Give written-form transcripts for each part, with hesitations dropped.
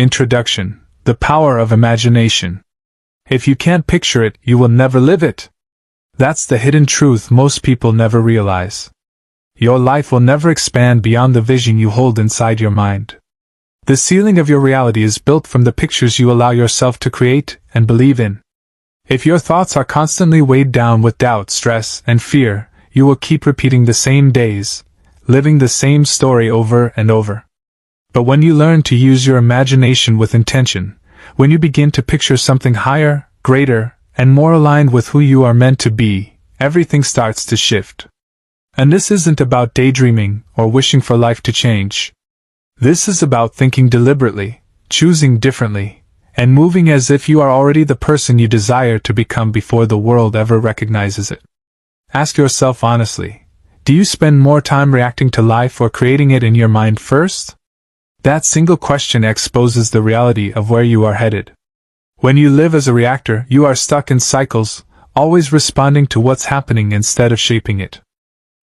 Introduction: The power of imagination. If you can't picture it, you will never live it. That's the hidden truth most people never realize. Your life will never expand beyond the vision you hold inside your mind. The ceiling of your reality is built from the pictures you allow yourself to create and believe in. If your thoughts are constantly weighed down with doubt, stress, and fear, you will keep repeating the same days, living the same story over and over. But when you learn to use your imagination with intention, when you begin to picture something higher, greater, and more aligned with who you are meant to be, everything starts to shift. And this isn't about daydreaming or wishing for life to change. This is about thinking deliberately, choosing differently, and moving as if you are already the person you desire to become before the world ever recognizes it. Ask yourself honestly, do you spend more time reacting to life or creating it in your mind first? That single question exposes the reality of where you are headed. When you live as a reactor, you are stuck in cycles, always responding to what's happening instead of shaping it.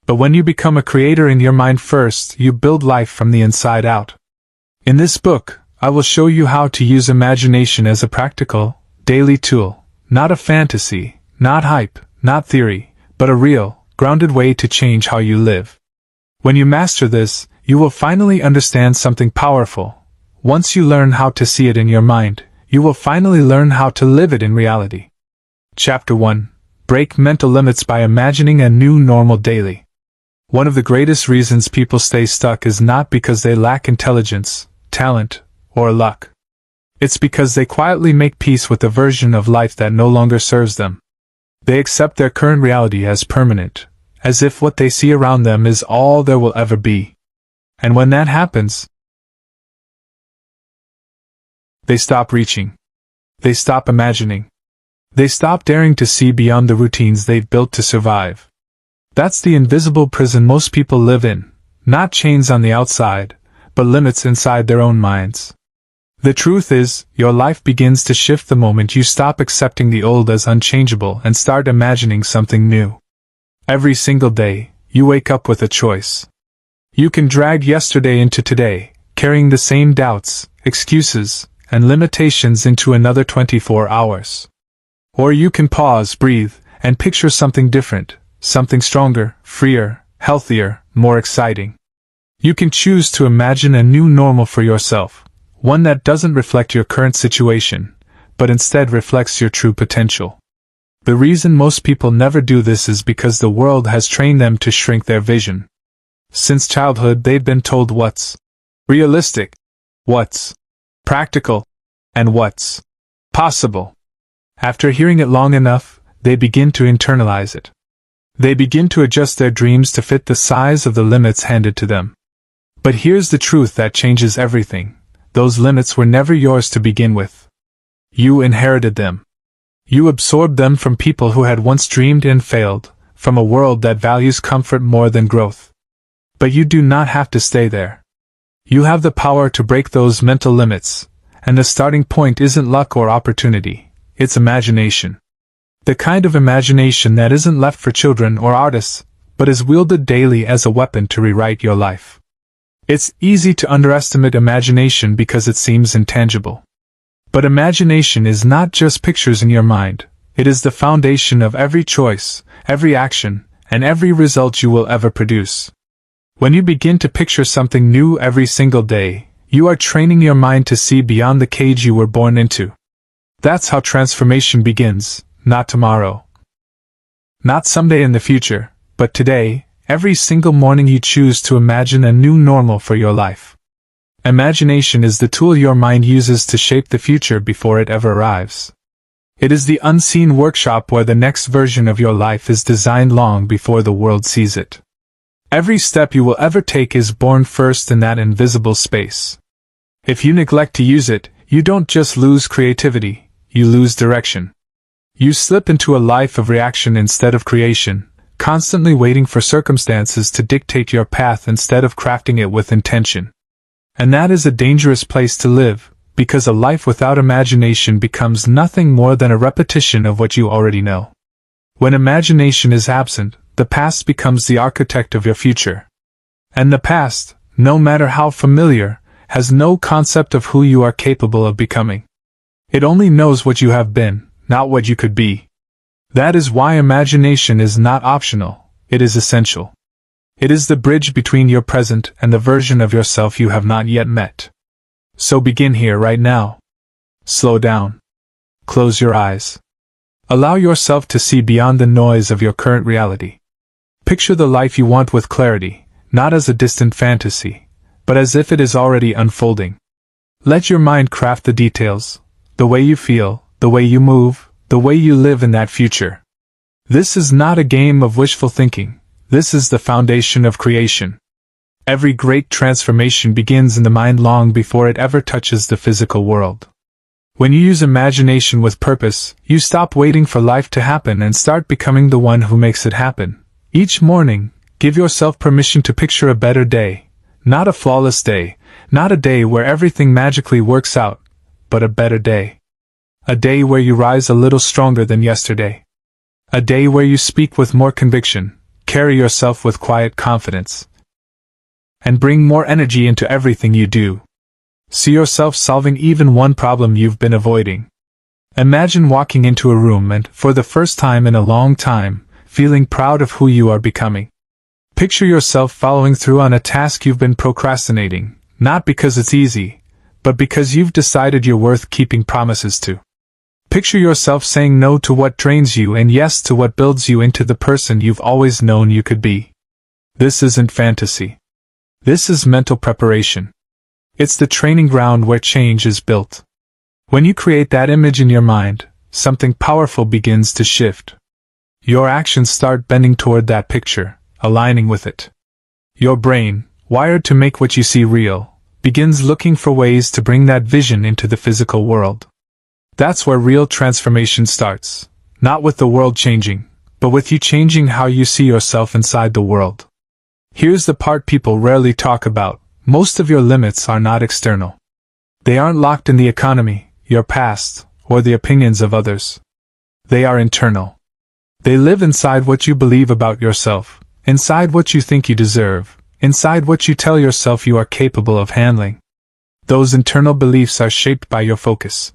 But when you become a creator in your mind first, you build life from the inside out. In this book, I will show you how to use imagination as a practical, daily tool, not a fantasy, not hype, not theory, but a real, grounded way to change how you live. When you master this, you will finally understand something powerful. Once you learn how to see it in your mind, you will finally learn how to live it in reality. Chapter 1: Break Mental Limits by Imagining a New Normal Daily. One of the greatest reasons people stay stuck is not because they lack intelligence, talent, or luck. It's because they quietly make peace with the version of life that no longer serves them. They accept their current reality as permanent, as if what they see around them is all there will ever be. And when that happens, they stop reaching. They stop imagining. They stop daring to see beyond the routines they've built to survive. That's the invisible prison most people live in, not chains on the outside, but limits inside their own minds. The truth is, your life begins to shift the moment you stop accepting the old as unchangeable and start imagining something new. Every single day, you wake up with a choice. You can drag yesterday into today, carrying the same doubts, excuses, and limitations into another 24 hours. Or you can pause, breathe, and picture something different, something stronger, freer, healthier, more exciting. You can choose to imagine a new normal for yourself, one that doesn't reflect your current situation, but instead reflects your true potential. The reason most people never do this is because the world has trained them to shrink their vision. Since childhood, they've been told what's realistic, what's practical, and what's possible. After hearing it long enough, they begin to internalize it. They begin to adjust their dreams to fit the size of the limits handed to them. But here's the truth that changes everything. Those limits were never yours to begin with. You inherited them. You absorbed them from people who had once dreamed and failed, from a world that values comfort more than growth. But you do not have to stay there. You have the power to break those mental limits, and the starting point isn't luck or opportunity, it's imagination. The kind of imagination that isn't left for children or artists, but is wielded daily as a weapon to rewrite your life. It's easy to underestimate imagination because it seems intangible. But imagination is not just pictures in your mind, it is the foundation of every choice, every action, and every result you will ever produce. When you begin to picture something new every single day, you are training your mind to see beyond the cage you were born into. That's how transformation begins, not tomorrow. Not someday in the future, but today, every single morning you choose to imagine a new normal for your life. Imagination is the tool your mind uses to shape the future before it ever arrives. It is the unseen workshop where the next version of your life is designed long before the world sees it. Every step you will ever take is born first in that invisible space. If you neglect to use it, you don't just lose creativity, you lose direction. You slip into a life of reaction instead of creation, constantly waiting for circumstances to dictate your path instead of crafting it with intention. And that is a dangerous place to live, because a life without imagination becomes nothing more than a repetition of what you already know. When imagination is absent, the past becomes the architect of your future. And the past, no matter how familiar, has no concept of who you are capable of becoming. It only knows what you have been, not what you could be. That is why imagination is not optional, it is essential. It is the bridge between your present and the version of yourself you have not yet met. So begin here right now. Slow down. Close your eyes. Allow yourself to see beyond the noise of your current reality. Picture the life you want with clarity, not as a distant fantasy, but as if it is already unfolding. Let your mind craft the details, the way you feel, the way you move, the way you live in that future. This is not a game of wishful thinking, this is the foundation of creation. Every great transformation begins in the mind long before it ever touches the physical world. When you use imagination with purpose, you stop waiting for life to happen and start becoming the one who makes it happen. Each morning, give yourself permission to picture a better day. Not a flawless day, not a day where everything magically works out, but a better day. A day where you rise a little stronger than yesterday. A day where you speak with more conviction, carry yourself with quiet confidence, and bring more energy into everything you do. See yourself solving even one problem you've been avoiding. Imagine walking into a room and, for the first time in a long time, feeling proud of who you are becoming. Picture yourself following through on a task you've been procrastinating, not because it's easy, but because you've decided you're worth keeping promises to. Picture yourself saying no to what drains you and yes to what builds you into the person you've always known you could be. This isn't fantasy. This is mental preparation. It's the training ground where change is built. When you create that image in your mind, something powerful begins to shift. Your actions start bending toward that picture, aligning with it. Your brain, wired to make what you see real, begins looking for ways to bring that vision into the physical world. That's where real transformation starts, not with the world changing, but with you changing how you see yourself inside the world. Here's the part people rarely talk about. Most of your limits are not external. They aren't locked in the economy, your past, or the opinions of others. They are internal. They live inside what you believe about yourself, inside what you think you deserve, inside what you tell yourself you are capable of handling. Those internal beliefs are shaped by your focus.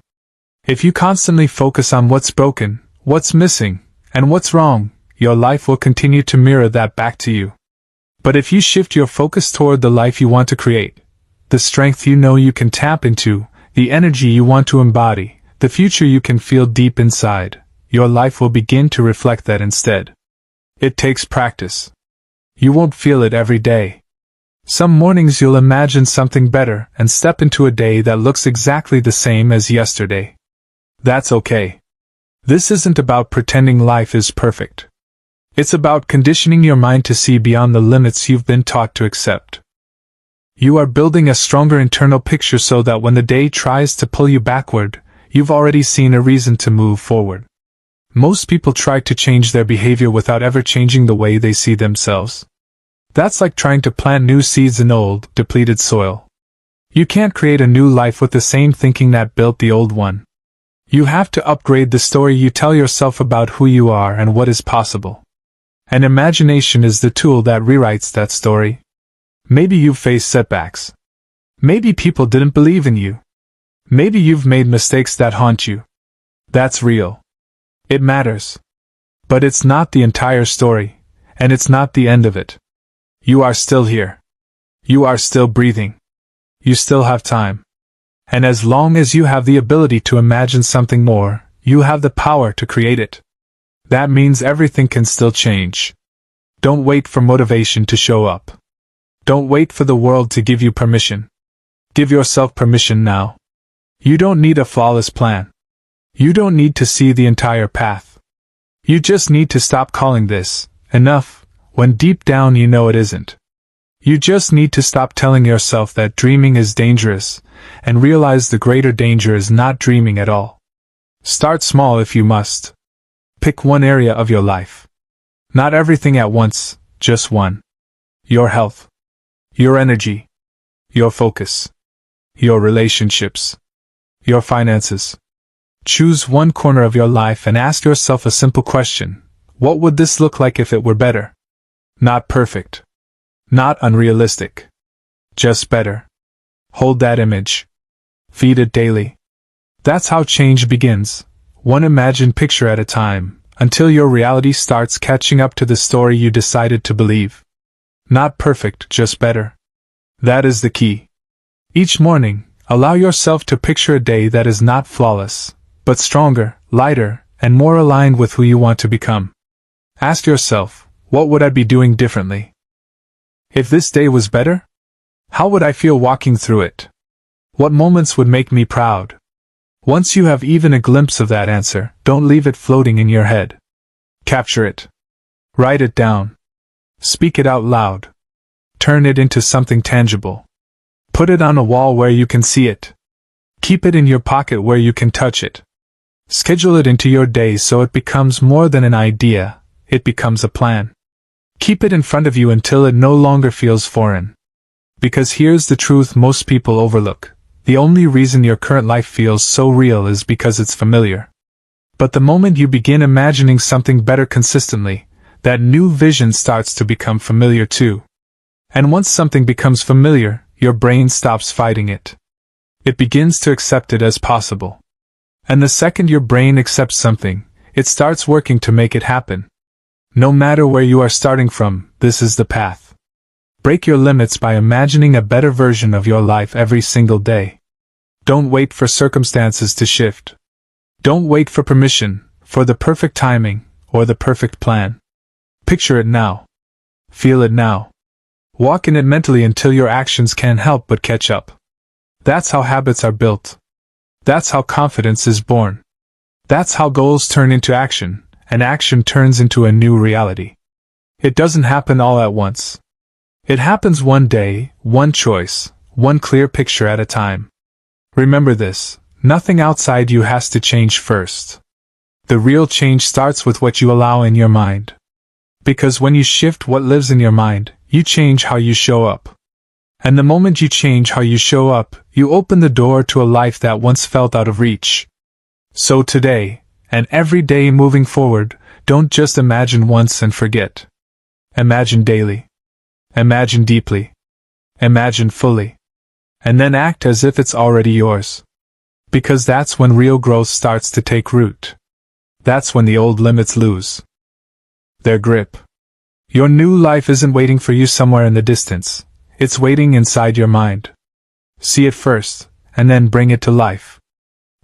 If you constantly focus on what's broken, what's missing, and what's wrong, your life will continue to mirror that back to you. But if you shift your focus toward the life you want to create, the strength you know you can tap into, the energy you want to embody, the future you can feel deep inside, your life will begin to reflect that instead. It takes practice. You won't feel it every day. Some mornings you'll imagine something better and step into a day that looks exactly the same as yesterday. That's okay. This isn't about pretending life is perfect. It's about conditioning your mind to see beyond the limits you've been taught to accept. You are building a stronger internal picture so that when the day tries to pull you backward, you've already seen a reason to move forward. Most people try to change their behavior without ever changing the way they see themselves. That's like trying to plant new seeds in old, depleted soil. You can't create a new life with the same thinking that built the old one. You have to upgrade the story you tell yourself about who you are and what is possible. And imagination is the tool that rewrites that story. Maybe you've faced setbacks. Maybe people didn't believe in you. Maybe you've made mistakes that haunt you. That's real. It matters. But it's not the entire story, and it's not the end of it. You are still here. You are still breathing. You still have time. And as long as you have the ability to imagine something more, you have the power to create it. That means everything can still change. Don't wait for motivation to show up. Don't wait for the world to give you permission. Give yourself permission now. You don't need a flawless plan. You don't need to see the entire path. You just need to stop calling this enough when deep down you know it isn't. You just need to stop telling yourself that dreaming is dangerous and realize the greater danger is not dreaming at all. Start small if you must. Pick one area of your life. Not everything at once, just one. Your health. Your energy. Your focus. Your relationships. Your finances. Choose one corner of your life and ask yourself a simple question. What would this look like if it were better? Not perfect. Not unrealistic. Just better. Hold that image. Feed it daily. That's how change begins, one imagined picture at a time, until your reality starts catching up to the story you decided to believe. Not perfect, just better. That is the key. Each morning, allow yourself to picture a day that is not flawless, but stronger, lighter, and more aligned with who you want to become. Ask yourself, what would I be doing differently? If this day was better? How would I feel walking through it? What moments would make me proud? Once you have even a glimpse of that answer, don't leave it floating in your head. Capture it. Write it down. Speak it out loud. Turn it into something tangible. Put it on a wall where you can see it. Keep it in your pocket where you can touch it. Schedule it into your day so it becomes more than an idea, it becomes a plan. Keep it in front of you until it no longer feels foreign. Because here's the truth most people overlook. The only reason your current life feels so real is because it's familiar. But the moment you begin imagining something better consistently, that new vision starts to become familiar too. And once something becomes familiar, your brain stops fighting it. It begins to accept it as possible. And the second your brain accepts something, it starts working to make it happen. No matter where you are starting from, this is the path. Break your limits by imagining a better version of your life every single day. Don't wait for circumstances to shift. Don't wait for permission, for the perfect timing, or the perfect plan. Picture it now. Feel it now. Walk in it mentally until your actions can't help but catch up. That's how habits are built. That's how confidence is born. That's how goals turn into action, and action turns into a new reality. It doesn't happen all at once. It happens one day, one choice, one clear picture at a time. Remember this, nothing outside you has to change first. The real change starts with what you allow in your mind. Because when you shift what lives in your mind, you change how you show up. And the moment you change how you show up, you open the door to a life that once felt out of reach. So today, and every day moving forward, don't just imagine once and forget. Imagine daily. Imagine deeply. Imagine fully. And then act as if it's already yours. Because that's when real growth starts to take root. That's when the old limits lose their grip. Your new life isn't waiting for you somewhere in the distance. It's waiting inside your mind. See it first, and then bring it to life.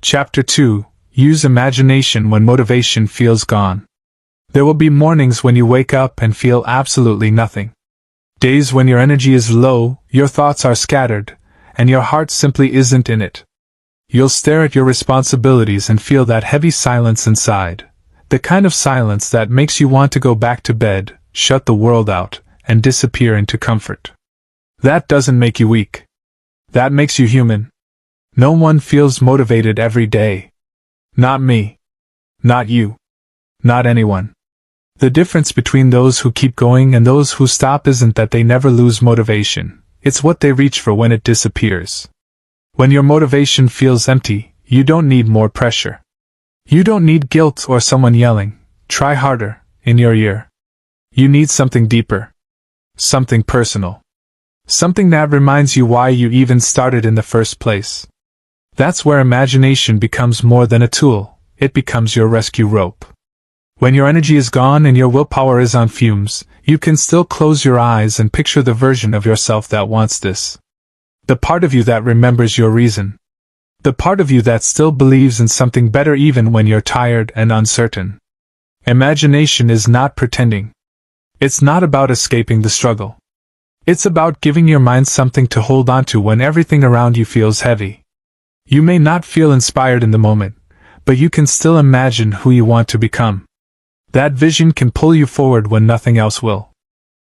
Chapter 2. Use imagination when motivation feels gone. There will be mornings when you wake up and feel absolutely nothing. Days when your energy is low, your thoughts are scattered, and your heart simply isn't in it. You'll stare at your responsibilities and feel that heavy silence inside. The kind of silence that makes you want to go back to bed, shut the world out, and disappear into comfort. That doesn't make you weak. That makes you human. No one feels motivated every day. Not me. Not you. Not anyone. The difference between those who keep going and those who stop isn't that they never lose motivation, it's what they reach for when it disappears. When your motivation feels empty, you don't need more pressure. You don't need guilt or someone yelling, "Try harder," in your ear. You need something deeper. Something personal. Something that reminds you why you even started in the first place. That's where imagination becomes more than a tool, it becomes your rescue rope. When your energy is gone and your willpower is on fumes, you can still close your eyes and picture the version of yourself that wants this. The part of you that remembers your reason. The part of you that still believes in something better even when you're tired and uncertain. Imagination is not pretending. It's not about escaping the struggle. It's about giving your mind something to hold on to when everything around you feels heavy. You may not feel inspired in the moment, but you can still imagine who you want to become. That vision can pull you forward when nothing else will.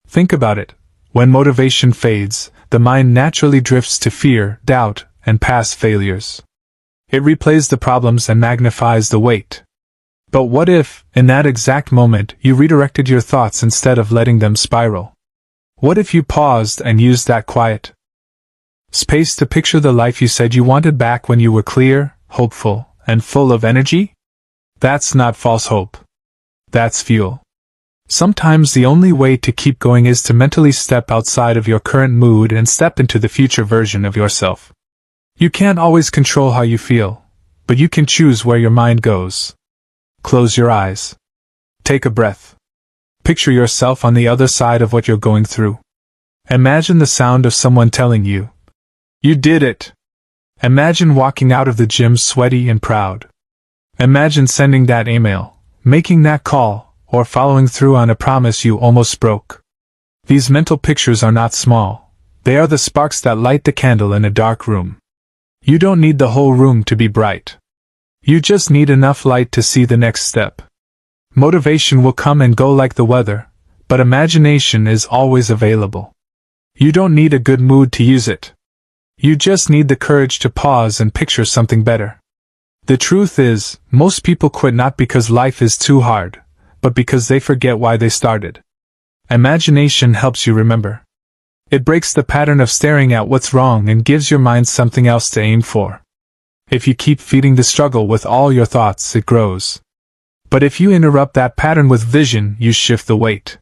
Think about it. When motivation fades, the mind naturally drifts to fear, doubt, and past failures. It replays the problems and magnifies the weight. But what if, in that exact moment, you redirected your thoughts instead of letting them spiral? What if you paused and used that quiet space to picture the life you said you wanted back when you were clear, hopeful, and full of energy? That's not false hope. That's fuel. Sometimes the only way to keep going is to mentally step outside of your current mood and step into the future version of yourself. You can't always control how you feel, but you can choose where your mind goes. Close your eyes. Take a breath. Picture yourself on the other side of what you're going through. Imagine the sound of someone telling you, "You did it." Imagine walking out of the gym sweaty and proud. Imagine sending that email, making that call, or following through on a promise you almost broke. These mental pictures are not small. They are the sparks that light the candle in a dark room. You don't need the whole room to be bright. You just need enough light to see the next step. Motivation will come and go like the weather, but imagination is always available. You don't need a good mood to use it. You just need the courage to pause and picture something better. The truth is, most people quit not because life is too hard, but because they forget why they started. Imagination helps you remember. It breaks the pattern of staring at what's wrong and gives your mind something else to aim for. If you keep feeding the struggle with all your thoughts, it grows. But if you interrupt that pattern with vision, you shift the weight.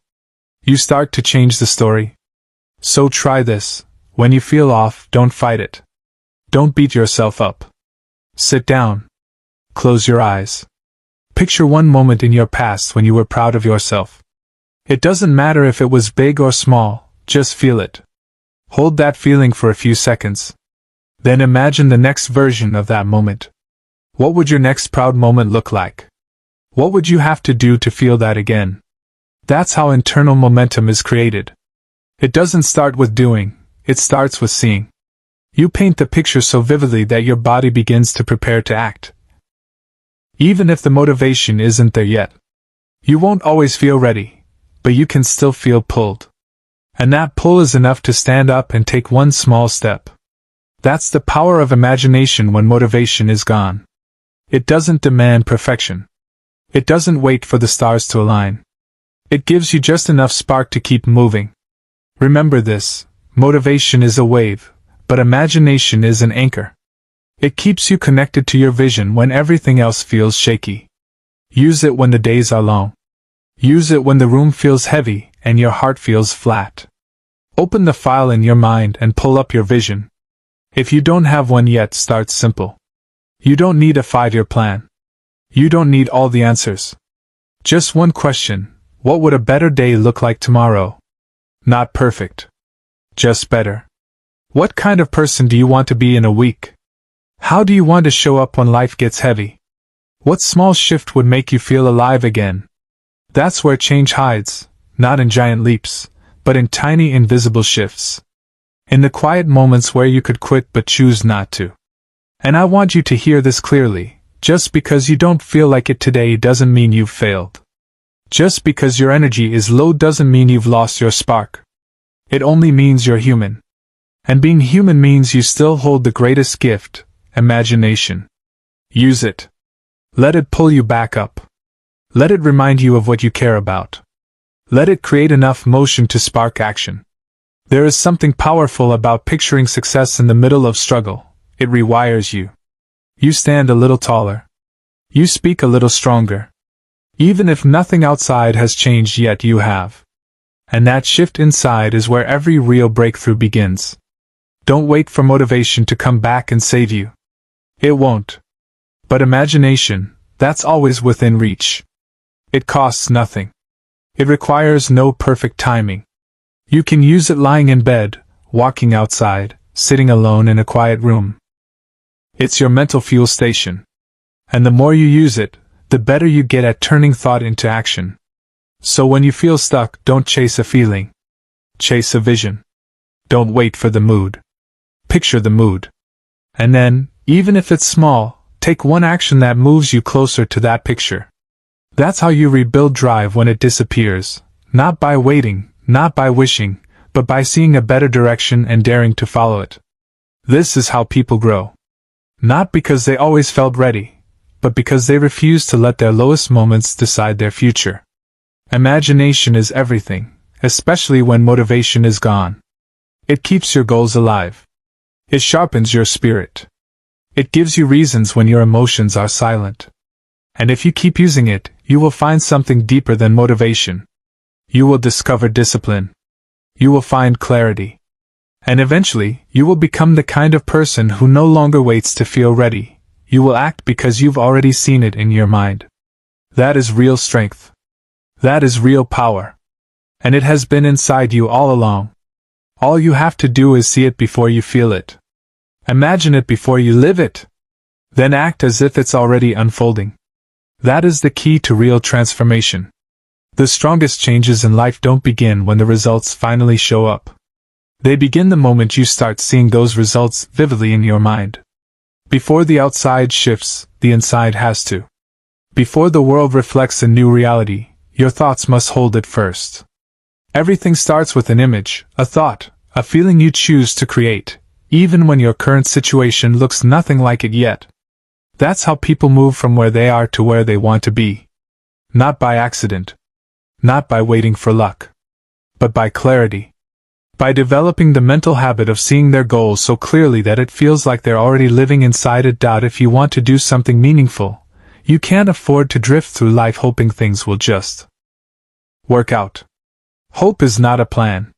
You start to change the story. So try this. When you feel off, don't fight it. Don't beat yourself up. Sit down. Close your eyes. Picture one moment in your past when you were proud of yourself. It doesn't matter if it was big or small, just feel it. Hold that feeling for a few seconds. Then imagine the next version of that moment. What would your next proud moment look like? What would you have to do to feel that again? That's how internal momentum is created. It doesn't start with doing, it starts with seeing. You paint the picture so vividly that your body begins to prepare to act. Even if the motivation isn't there yet. You won't always feel ready, but you can still feel pulled. And that pull is enough to stand up and take one small step. That's the power of imagination when motivation is gone. It doesn't demand perfection. It doesn't wait for the stars to align. It gives you just enough spark to keep moving. Remember this, motivation is a wave, but imagination is an anchor. It keeps you connected to your vision when everything else feels shaky. Use it when the days are long. Use it when the room feels heavy and your heart feels flat. Open the file in your mind and pull up your vision. If you don't have one yet, start simple. You don't need a 5-year plan. You don't need all the answers. Just one question: what would a better day look like tomorrow? Not perfect. Just better. What kind of person do you want to be in a week? How do you want to show up when life gets heavy? What small shift would make you feel alive again? That's where change hides, not in giant leaps, but in tiny invisible shifts. In the quiet moments where you could quit but choose not to. And I want you to hear this clearly: just because you don't feel like it today doesn't mean you've failed. Just because your energy is low doesn't mean you've lost your spark. It only means you're human. And being human means you still hold the greatest gift, imagination. Use it. Let it pull you back up. Let it remind you of what you care about. Let it create enough motion to spark action. There is something powerful about picturing success in the middle of struggle. It rewires you. You stand a little taller. You speak a little stronger. Even if nothing outside has changed yet, you have. And that shift inside is where every real breakthrough begins. Don't wait for motivation to come back and save you. It won't. But imagination, that's always within reach. It costs nothing. It requires no perfect timing. You can use it lying in bed, walking outside, sitting alone in a quiet room. It's your mental fuel station. And the more you use it, the better you get at turning thought into action. So when you feel stuck, don't chase a feeling. Chase a vision. Don't wait for the mood. Picture the mood. And then, even if it's small, take one action that moves you closer to that picture. That's how you rebuild drive when it disappears, not by waiting, not by wishing, but by seeing a better direction and daring to follow it. This is how people grow. Not because they always felt ready, but because they refused to let their lowest moments decide their future. Imagination is everything, especially when motivation is gone. It keeps your goals alive. It sharpens your spirit. It gives you reasons when your emotions are silent. And if you keep using it, you will find something deeper than motivation. You will discover discipline. You will find clarity. And eventually, you will become the kind of person who no longer waits to feel ready. You will act because you've already seen it in your mind. That is real strength. That is real power. And it has been inside you all along. All you have to do is see it before you feel it. Imagine it before you live it. Then act as if it's already unfolding. That is the key to real transformation. The strongest changes in life don't begin when the results finally show up. They begin the moment you start seeing those results vividly in your mind. Before the outside shifts, the inside has to. Before the world reflects a new reality, your thoughts must hold it first. Everything starts with an image, a thought, a feeling you choose to create, even when your current situation looks nothing like it yet. That's how people move from where they are to where they want to be. Not by accident. Not by waiting for luck. But by clarity. By developing the mental habit of seeing their goals so clearly that it feels like they're already living inside it. If you want to do something meaningful, you can't afford to drift through life hoping things will just work out. Hope is not a plan.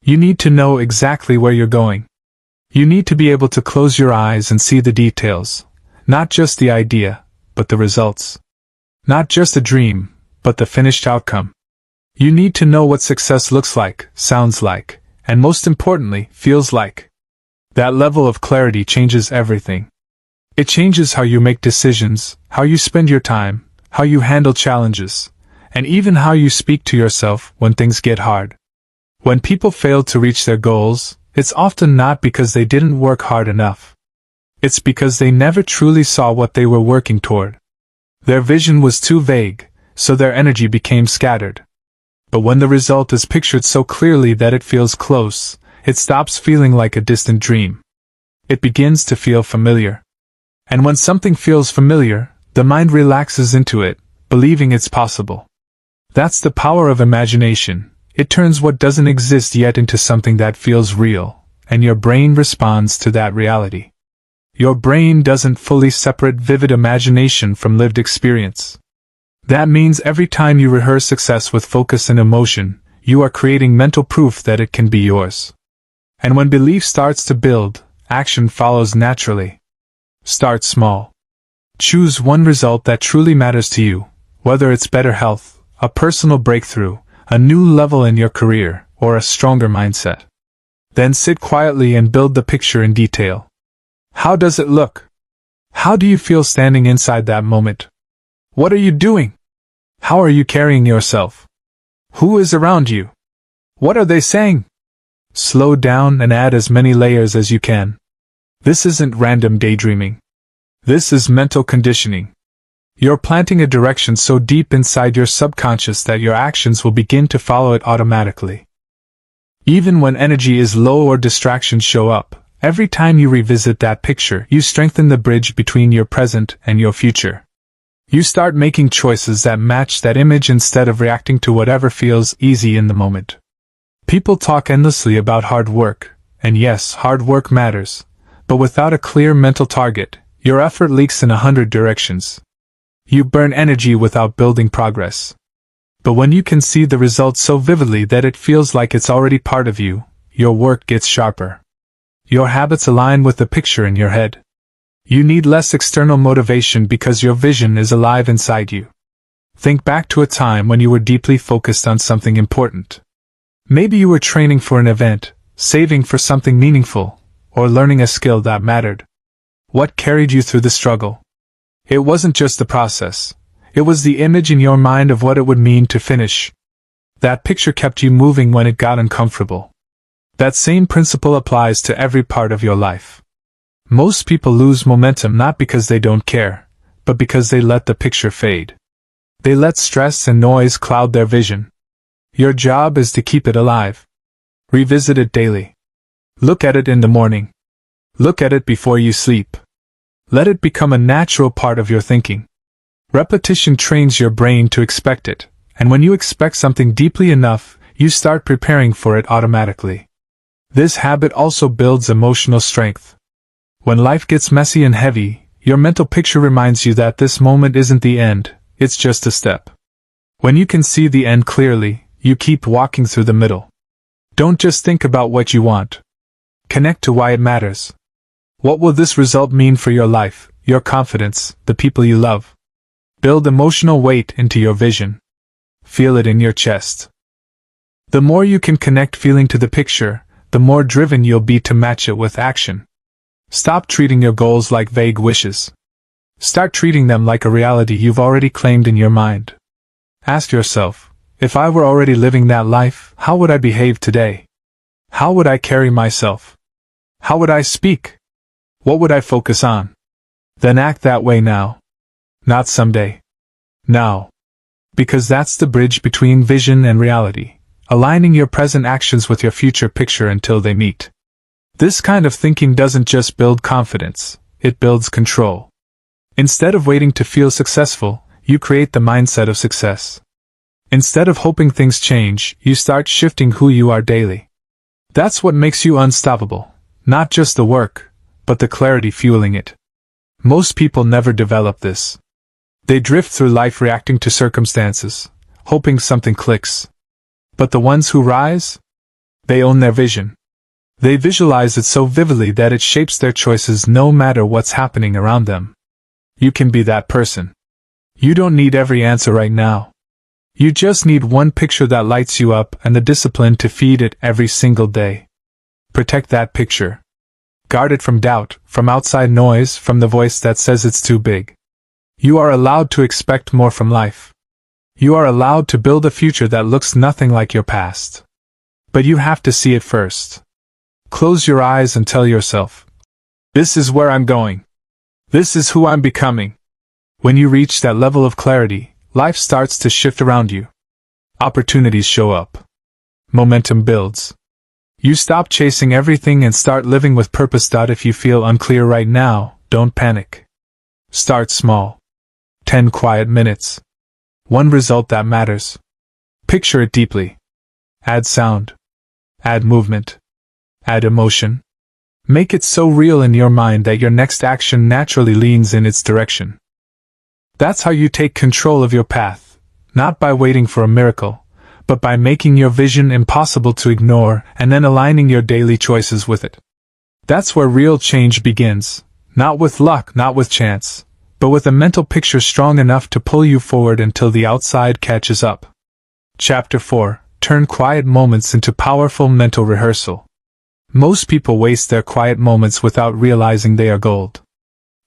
You need to know exactly where you're going. You need to be able to close your eyes and see the details. Not just the idea, but the results. Not just a dream, but the finished outcome. You need to know what success looks like, sounds like, and most importantly, feels like. That level of clarity changes everything. It changes how you make decisions, how you spend your time, how you handle challenges, and even how you speak to yourself when things get hard. When people fail to reach their goals, it's often not because they didn't work hard enough. It's because they never truly saw what they were working toward. Their vision was too vague, so their energy became scattered. But when the result is pictured so clearly that it feels close, it stops feeling like a distant dream. It begins to feel familiar. And when something feels familiar, the mind relaxes into it, believing it's possible. That's the power of imagination. It turns what doesn't exist yet into something that feels real, and your brain responds to that reality. Your brain doesn't fully separate vivid imagination from lived experience. That means every time you rehearse success with focus and emotion, you are creating mental proof that it can be yours. And when belief starts to build, action follows naturally. Start small. Choose one result that truly matters to you, whether it's better health, a personal breakthrough, a new level in your career, or a stronger mindset. Then sit quietly and build the picture in detail. How does it look? How do you feel standing inside that moment? What are you doing? How are you carrying yourself? Who is around you? What are they saying? Slow down and add as many layers as you can. This isn't random daydreaming. This is mental conditioning. You're planting a direction so deep inside your subconscious that your actions will begin to follow it automatically. Even when energy is low or distractions show up, every time you revisit that picture, you strengthen the bridge between your present and your future. You start making choices that match that image instead of reacting to whatever feels easy in the moment. People talk endlessly about hard work, and yes, hard work matters, but without a clear mental target, your effort leaks in 100 directions. You burn energy without building progress. But when you can see the results so vividly that it feels like it's already part of you, your work gets sharper. Your habits align with the picture in your head. You need less external motivation because your vision is alive inside you. Think back to a time when you were deeply focused on something important. Maybe you were training for an event, saving for something meaningful, or learning a skill that mattered. What carried you through the struggle? It wasn't just the process. It was the image in your mind of what it would mean to finish. That picture kept you moving when it got uncomfortable. That same principle applies to every part of your life. Most people lose momentum not because they don't care, but because they let the picture fade. They let stress and noise cloud their vision. Your job is to keep it alive. Revisit it daily. Look at it in the morning. Look at it before you sleep. Let it become a natural part of your thinking. Repetition trains your brain to expect it, and when you expect something deeply enough, you start preparing for it automatically. This habit also builds emotional strength. When life gets messy and heavy, your mental picture reminds you that this moment isn't the end, it's just a step. When you can see the end clearly, you keep walking through the middle. Don't just think about what you want. Connect to why it matters. What will this result mean for your life, your confidence, the people you love? Build emotional weight into your vision. Feel it in your chest. The more you can connect feeling to the picture, the more driven you'll be to match it with action. Stop treating your goals like vague wishes. Start treating them like a reality you've already claimed in your mind. Ask yourself, if I were already living that life, how would I behave today? How would I carry myself? How would I speak? What would I focus on? Then act that way now. Not someday. Now. Because that's the bridge between vision and reality, aligning your present actions with your future picture until they meet. This kind of thinking doesn't just build confidence, it builds control. Instead of waiting to feel successful, you create the mindset of success. Instead of hoping things change, you start shifting who you are daily. That's what makes you unstoppable, not just the work, but the clarity fueling it. Most people never develop this. They drift through life reacting to circumstances, hoping something clicks. But the ones who rise? They own their vision. They visualize it so vividly that it shapes their choices no matter what's happening around them. You can be that person. You don't need every answer right now. You just need one picture that lights you up and the discipline to feed it every single day. Protect that picture. Guard it from doubt, from outside noise, from the voice that says it's too big. You are allowed to expect more from life. You are allowed to build a future that looks nothing like your past. But you have to see it first. Close your eyes and tell yourself, this is where I'm going. This is who I'm becoming. When you reach that level of clarity, life starts to shift around you. Opportunities show up. Momentum builds. You stop chasing everything and start living with purpose. If you feel unclear right now, don't panic. Start small. 10 quiet minutes. One result that matters. Picture it deeply. Add sound. Add movement. Add emotion. Make it so real in your mind that your next action naturally leans in its direction. That's how you take control of your path, not by waiting for a miracle, but by making your vision impossible to ignore and then aligning your daily choices with it. That's where real change begins, not with luck, not with chance, but with a mental picture strong enough to pull you forward until the outside catches up. Chapter 4. Turn quiet moments into powerful mental rehearsal. Most people waste their quiet moments without realizing they are gold.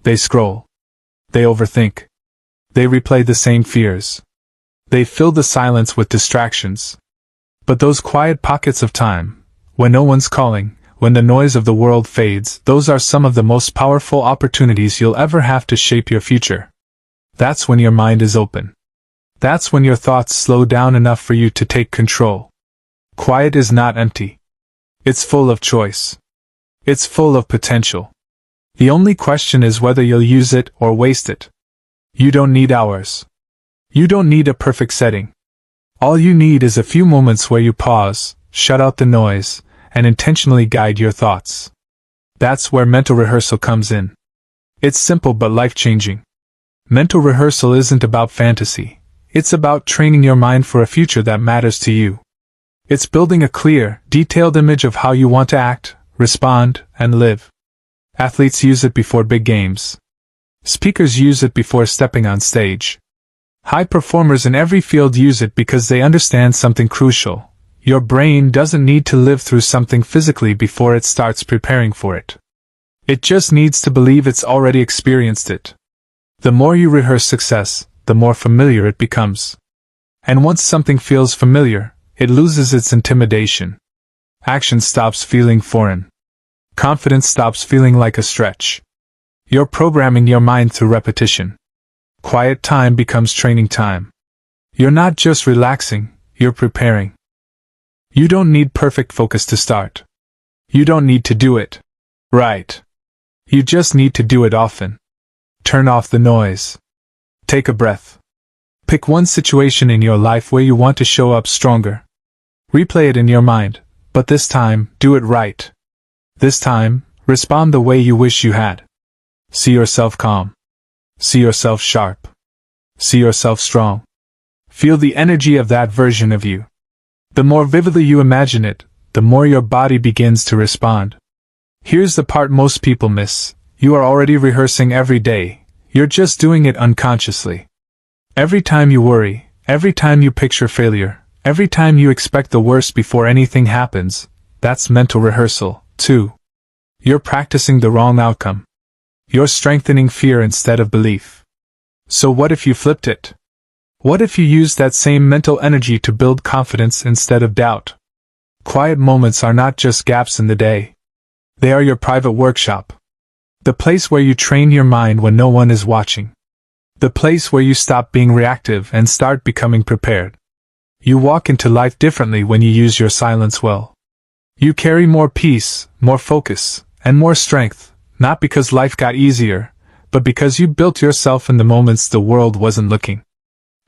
They scroll. They overthink. They replay the same fears. They fill the silence with distractions. But those quiet pockets of time, when no one's calling, when the noise of the world fades, those are some of the most powerful opportunities you'll ever have to shape your future. That's when your mind is open. That's when your thoughts slow down enough for you to take control. Quiet is not empty. It's full of choice. It's full of potential. The only question is whether you'll use it or waste it. You don't need hours. You don't need a perfect setting. All you need is a few moments where you pause, shut out the noise, and intentionally guide your thoughts. That's where mental rehearsal comes in. It's simple but life-changing. Mental rehearsal isn't about fantasy. It's about training your mind for a future that matters to you. It's building a clear, detailed image of how you want to act, respond, and live. Athletes use it before big games. Speakers use it before stepping on stage. High performers in every field use it because they understand something crucial. Your brain doesn't need to live through something physically before it starts preparing for it. It just needs to believe it's already experienced it. The more you rehearse success, the more familiar it becomes. And once something feels familiar, it loses its intimidation. Action stops feeling foreign. Confidence stops feeling like a stretch. You're programming your mind through repetition. Quiet time becomes training time. You're not just relaxing, you're preparing. You don't need perfect focus to start. You don't need to do it right. You just need to do it often. Turn off the noise. Take a breath. Pick one situation in your life where you want to show up stronger. Replay it in your mind, but this time, do it right. This time, respond the way you wish you had. See yourself calm. See yourself sharp. See yourself strong. Feel the energy of that version of you. The more vividly you imagine it, the more your body begins to respond. Here's the part most people miss. You are already rehearsing every day. You're just doing it unconsciously. Every time you worry, every time you picture failure, every time you expect the worst before anything happens, that's mental rehearsal, too. You're practicing the wrong outcome. You're strengthening fear instead of belief. So what if you flipped it? What if you used that same mental energy to build confidence instead of doubt? Quiet moments are not just gaps in the day. They are your private workshop. The place where you train your mind when no one is watching. The place where you stop being reactive and start becoming prepared. You walk into life differently when you use your silence well. You carry more peace, more focus, and more strength, not because life got easier, but because you built yourself in the moments the world wasn't looking.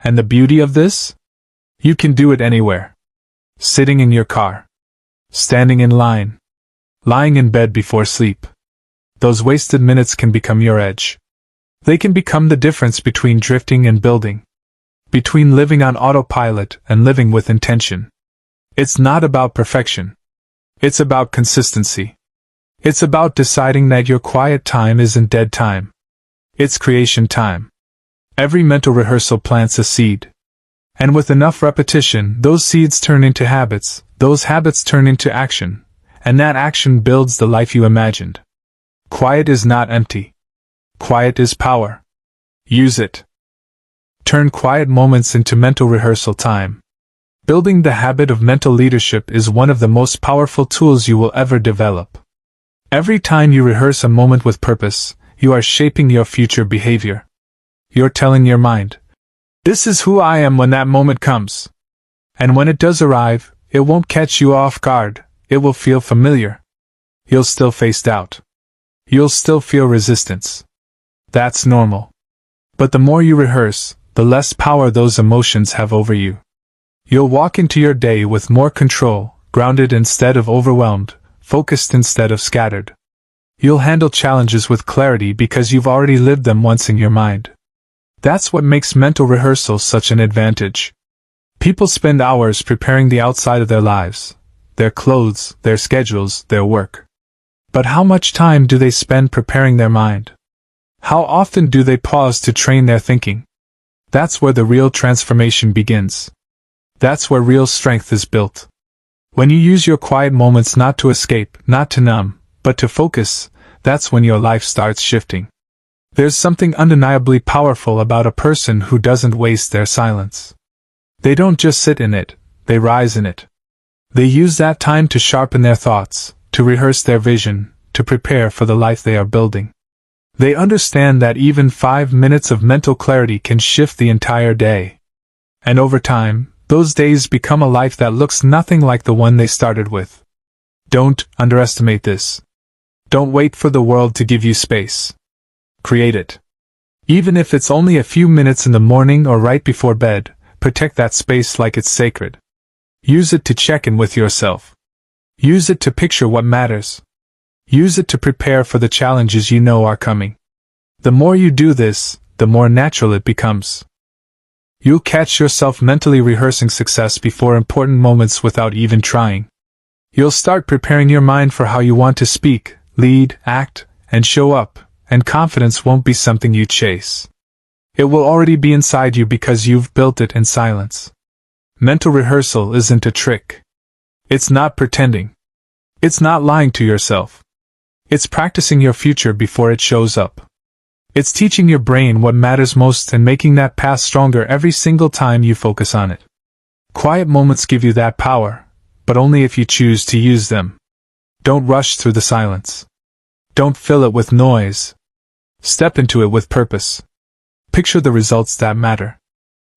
And the beauty of this? You can do it anywhere. Sitting in your car. Standing in line. Lying in bed before sleep. Those wasted minutes can become your edge. They can become the difference between drifting and building. Between living on autopilot and living with intention. It's not about perfection. It's about consistency. It's about deciding that your quiet time isn't dead time. It's creation time. Every mental rehearsal plants a seed. And with enough repetition, those seeds turn into habits, those habits turn into action, and that action builds the life you imagined. Quiet is not empty. Quiet is power. Use it. Turn quiet moments into mental rehearsal time. Building the habit of mental leadership is one of the most powerful tools you will ever develop. Every time you rehearse a moment with purpose, you are shaping your future behavior. You're telling your mind, "This is who I am when that moment comes." And when it does arrive, it won't catch you off guard, it will feel familiar. You'll still face doubt. You'll still feel resistance. That's normal. But the more you rehearse, the less power those emotions have over you. You'll walk into your day with more control, grounded instead of overwhelmed, focused instead of scattered. You'll handle challenges with clarity because you've already lived them once in your mind. That's what makes mental rehearsal such an advantage. People spend hours preparing the outside of their lives, their clothes, their schedules, their work. But how much time do they spend preparing their mind? How often do they pause to train their thinking? That's where the real transformation begins. That's where real strength is built. When you use your quiet moments not to escape, not to numb, but to focus, that's when your life starts shifting. There's something undeniably powerful about a person who doesn't waste their silence. They don't just sit in it, they rise in it. They use that time to sharpen their thoughts, to rehearse their vision, to prepare for the life they are building. They understand that even 5 minutes of mental clarity can shift the entire day. And over time, those days become a life that looks nothing like the one they started with. Don't underestimate this. Don't wait for the world to give you space. Create it. Even if it's only a few minutes in the morning or right before bed, protect that space like it's sacred. Use it to check in with yourself. Use it to picture what matters. Use it to prepare for the challenges you know are coming. The more you do this, the more natural it becomes. You'll catch yourself mentally rehearsing success before important moments without even trying. You'll start preparing your mind for how you want to speak, lead, act, and show up, and confidence won't be something you chase. It will already be inside you because you've built it in silence. Mental rehearsal isn't a trick. It's not pretending. It's not lying to yourself. It's practicing your future before it shows up. It's teaching your brain what matters most and making that path stronger every single time you focus on it. Quiet moments give you that power, but only if you choose to use them. Don't rush through the silence. Don't fill it with noise. Step into it with purpose. Picture the results that matter.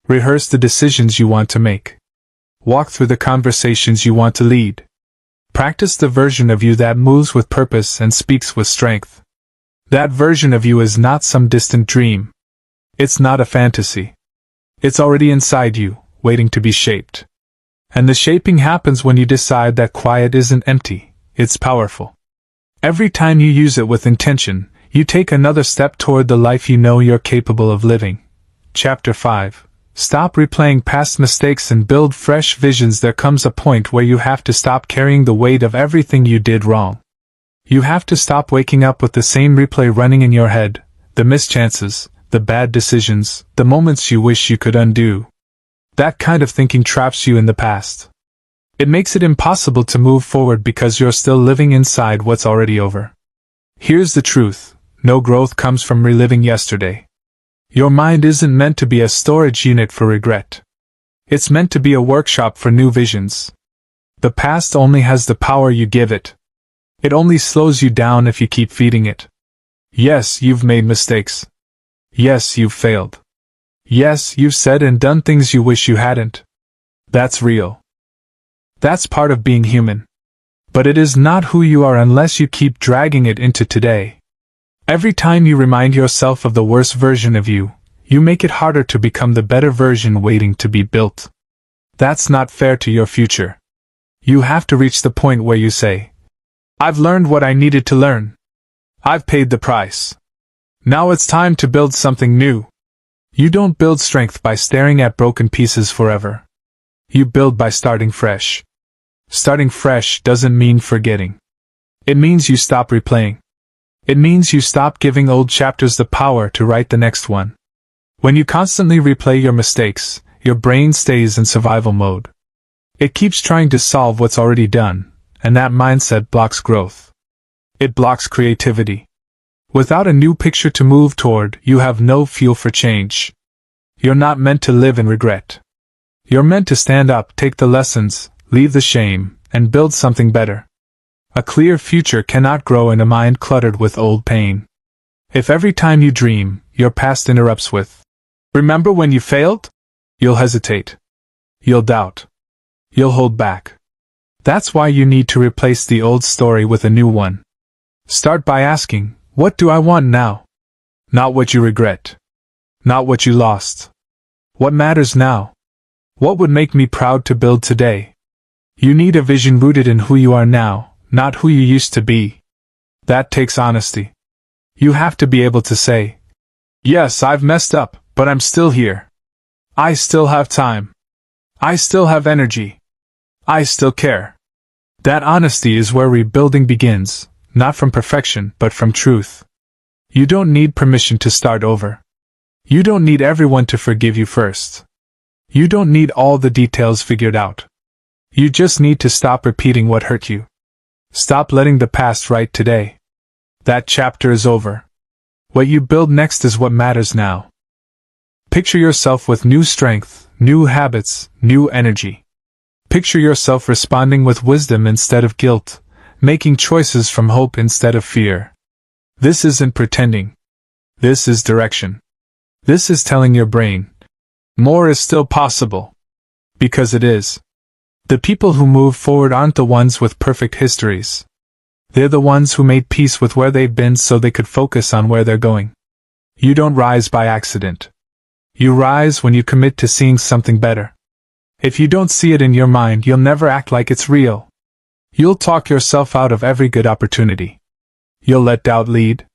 Rehearse the decisions you want to make. Walk through the conversations you want to lead. Practice the version of you that moves with purpose and speaks with strength. That version of you is not some distant dream. It's not a fantasy. It's already inside you, waiting to be shaped. And the shaping happens when you decide that quiet isn't empty, it's powerful. Every time you use it with intention, you take another step toward the life you know you're capable of living. Chapter 5. Stop replaying past mistakes and build fresh visions. There comes a point where you have to stop carrying the weight of everything you did wrong. You have to stop waking up with the same replay running in your head, the missed chances, the bad decisions, the moments you wish you could undo. That kind of thinking traps you in the past. It makes it impossible to move forward because you're still living inside what's already over. Here's the truth: no growth comes from reliving yesterday. Your mind isn't meant to be a storage unit for regret. It's meant to be a workshop for new visions. The past only has the power you give it. It only slows you down if you keep feeding it. Yes, you've made mistakes. Yes, you've failed. Yes, you've said and done things you wish you hadn't. That's real. That's part of being human. But it is not who you are unless you keep dragging it into today. Every time you remind yourself of the worst version of you, you make it harder to become the better version waiting to be built. That's not fair to your future. You have to reach the point where you say, I've learned what I needed to learn. I've paid the price. Now it's time to build something new. You don't build strength by staring at broken pieces forever. You build by starting fresh. Starting fresh doesn't mean forgetting. It means you stop replaying. It means you stop giving old chapters the power to write the next one. When you constantly replay your mistakes, your brain stays in survival mode. It keeps trying to solve what's already done, and that mindset blocks growth. It blocks creativity. Without a new picture to move toward, you have no fuel for change. You're not meant to live in regret. You're meant to stand up, take the lessons, leave the shame, and build something better. A clear future cannot grow in a mind cluttered with old pain. If every time you dream, your past interrupts with, "Remember when you failed?" you'll hesitate. You'll doubt. You'll hold back. That's why you need to replace the old story with a new one. Start by asking, what do I want now? Not what you regret. Not what you lost. What matters now? What would make me proud to build today? You need a vision rooted in who you are now, not who you used to be. That takes honesty. You have to be able to say, yes, I've messed up, but I'm still here. I still have time. I still have energy. I still care. That honesty is where rebuilding begins, not from perfection, but from truth. You don't need permission to start over. You don't need everyone to forgive you first. You don't need all the details figured out. You just need to stop repeating what hurt you. Stop letting the past write today. That chapter is over. What you build next is what matters now. Picture yourself with new strength, new habits, new energy. Picture yourself responding with wisdom instead of guilt, making choices from hope instead of fear. This isn't pretending. This is direction. This is telling your brain, more is still possible. Because it is. The people who move forward aren't the ones with perfect histories. They're the ones who made peace with where they've been so they could focus on where they're going. You don't rise by accident. You rise when you commit to seeing something better. If you don't see it in your mind, you'll never act like it's real. You'll talk yourself out of every good opportunity. You'll let doubt lead.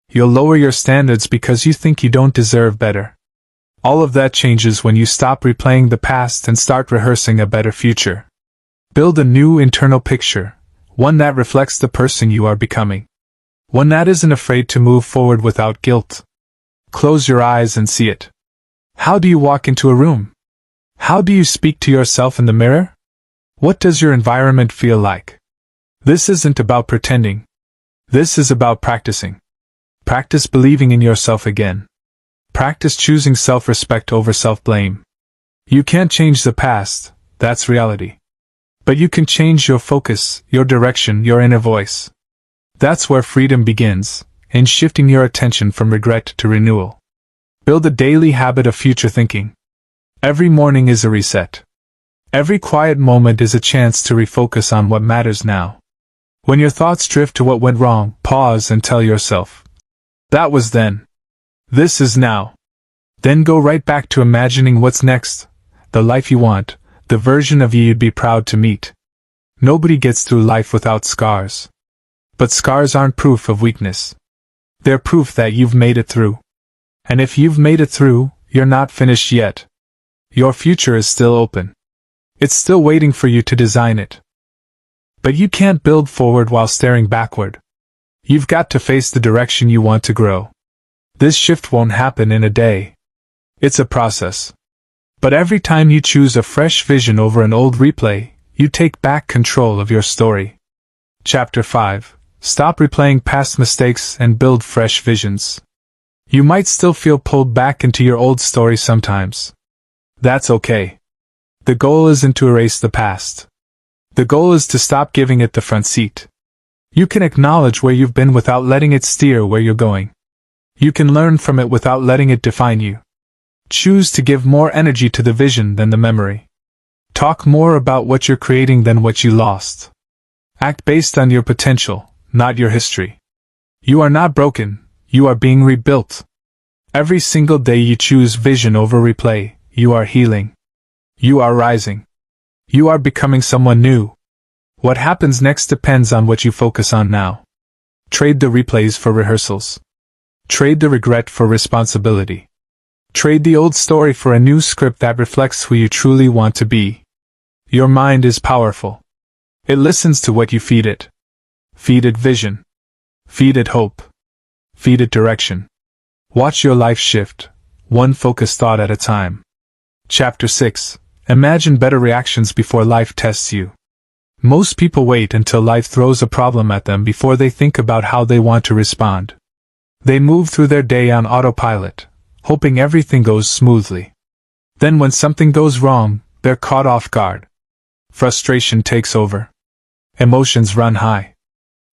You'll lower your standards because you think you don't deserve better. All of that changes when you stop replaying the past and start rehearsing a better future. Build a new internal picture, one that reflects the person you are becoming. One that isn't afraid to move forward without guilt. Close your eyes and see it. How do you walk into a room? How do you speak to yourself in the mirror? What does your environment feel like? This isn't about pretending. This is about practicing. Practice believing in yourself again. Practice choosing self-respect over self-blame. You can't change the past, that's reality. But you can change your focus, your direction, your inner voice. That's where freedom begins, in shifting your attention from regret to renewal. Build a daily habit of future thinking. Every morning is a reset. Every quiet moment is a chance to refocus on what matters now. When your thoughts drift to what went wrong, pause and tell yourself, that was then. This is now. Then go right back to imagining what's next, the life you want, the version of you you'd be proud to meet. Nobody gets through life without scars. But scars aren't proof of weakness. They're proof that you've made it through. And if you've made it through, you're not finished yet. your future is still open. It's still waiting for you to design it. But you can't build forward while staring backward. You've got to face the direction you want to grow. This shift won't happen in a day. It's a process. But every time you choose a fresh vision over an old replay, you take back control of your story. Chapter 5. Stop replaying past mistakes and build fresh visions. You might still feel pulled back into your old story sometimes. That's okay. The goal isn't to erase the past. The goal is to stop giving it the front seat. You can acknowledge where you've been without letting it steer where you're going. You can learn from it without letting it define you. Choose to give more energy to the vision than the memory. Talk more about what you're creating than what you lost. Act based on your potential, not your history. You are not broken, you are being rebuilt. Every single day you choose vision over replay, you are healing. You are rising. You are becoming someone new. What happens next depends on what you focus on now. Trade the replays for rehearsals. Trade the regret for responsibility. Trade the old story for a new script that reflects who you truly want to be. Your mind is powerful. It listens to what you feed it. Feed it vision. Feed it hope. Feed it direction. Watch your life shift, one focused thought at a time. Chapter 6. Imagine better reactions before life tests you. Most people wait until life throws a problem at them before they think about how they want to respond. They move through their day on autopilot, hoping everything goes smoothly. Then when something goes wrong, they're caught off guard. Frustration takes over. Emotions run high.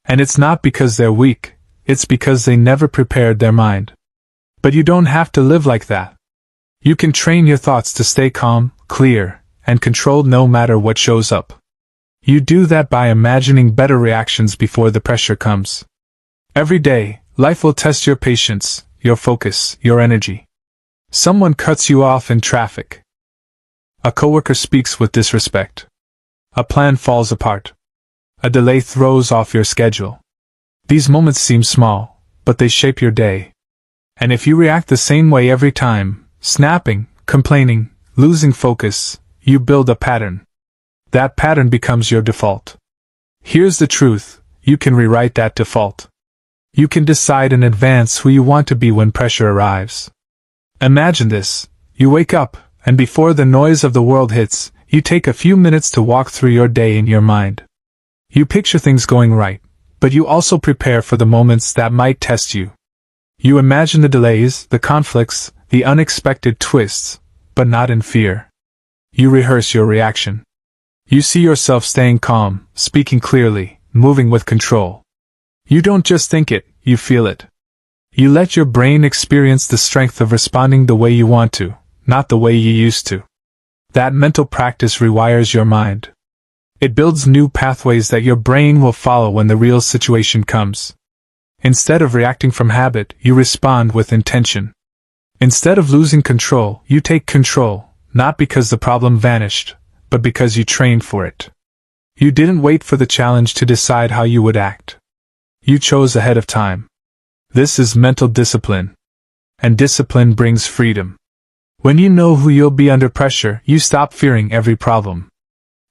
And it's not because they're weak, it's because they never prepared their mind. But you don't have to live like that. You can train your thoughts to stay calm, clear, and controlled no matter what shows up. You do that by imagining better reactions before the pressure comes. Every day, life will test your patience, your focus, your energy. Someone cuts you off in traffic. A coworker speaks with disrespect. A plan falls apart. A delay throws off your schedule. These moments seem small, but they shape your day. And if you react the same way every time, snapping, complaining, losing focus, you build a pattern. That pattern becomes your default. Here's the truth, you can rewrite that default. You can decide in advance who you want to be when pressure arrives. Imagine this, you wake up, and before the noise of the world hits, you take a few minutes to walk through your day in your mind. You picture things going right, but you also prepare for the moments that might test you. You imagine the delays, the conflicts, the unexpected twists, but not in fear. You rehearse your reaction. You see yourself staying calm, speaking clearly, moving with control. You don't just think it, you feel it. You let your brain experience the strength of responding the way you want to, not the way you used to. That mental practice rewires your mind. It builds new pathways that your brain will follow when the real situation comes. Instead of reacting from habit, you respond with intention. Instead of losing control, you take control, not because the problem vanished, but because you trained for it. You didn't wait for the challenge to decide how you would act. You chose ahead of time. This is mental discipline. And discipline brings freedom. When you know who you'll be under pressure, you stop fearing every problem.